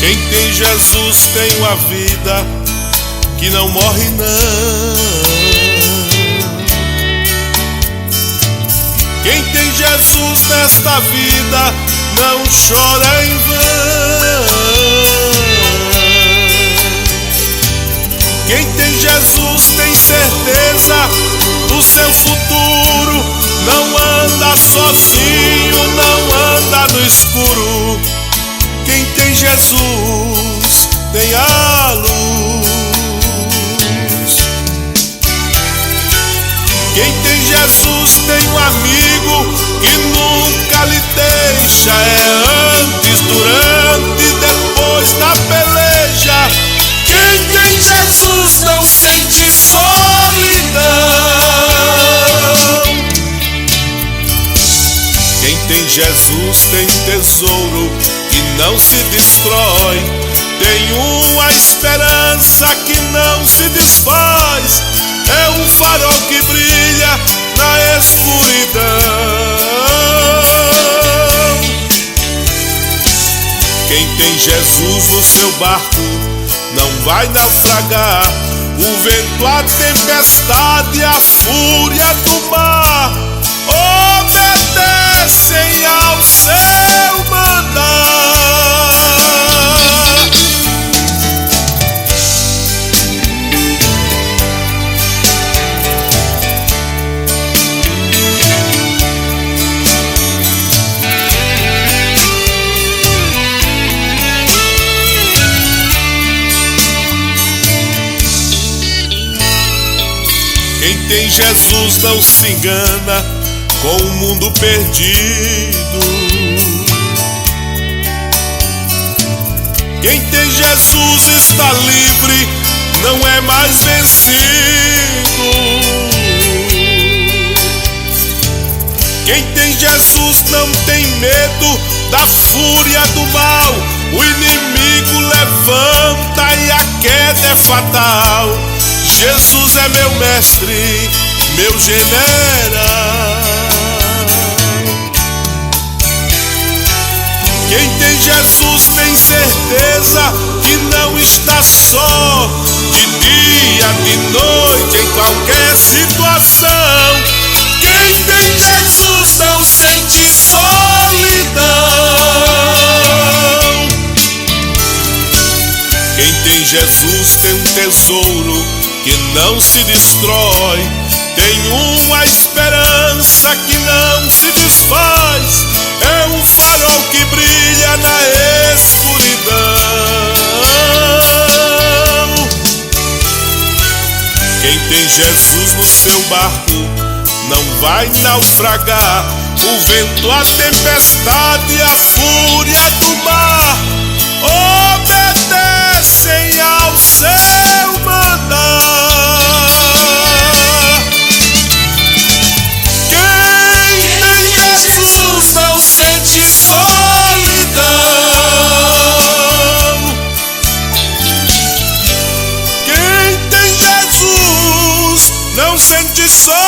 Quem tem Jesus tem uma vida que não morre não. Quem tem Jesus nesta vida não chora em vão. Quem tem Jesus tem certeza do seu futuro. Não anda sozinho, não anda no escuro. Quem tem Jesus tem a luz. Quem tem Jesus tem um amigo que nunca lhe deixa. É antes, durante e depois da peleja. Quem tem Jesus não sente solidão. Quem tem Jesus tem tesouro que não se destrói. Tem uma esperança que não se desfaz. É um farol que brilha na escuridão. Quem tem Jesus no seu barco não vai naufragar. O vento, a tempestade, a fúria do mar obedecem ao seu mandar. Quem tem Jesus não se engana com o mundo perdido. Quem tem Jesus está livre, não é mais vencido. Quem tem Jesus não tem medo da fúria do mal. O inimigo levanta e a queda é fatal. Jesus é meu mestre, meu general. Quem tem Jesus tem certeza que não está só. De dia, de noite, em qualquer situação. Quem tem Jesus não sente solidão. Quem tem Jesus tem um tesouro que não se destrói. Tem uma esperança que não se desfaz. É um farol que brilha na escuridão. Quem tem Jesus no seu barco não vai naufragar. O vento, a tempestade, a fúria do mar obedecem ao seu mandar. Quem tem Jesus não sente solidão. Quem tem Jesus não sente solidão.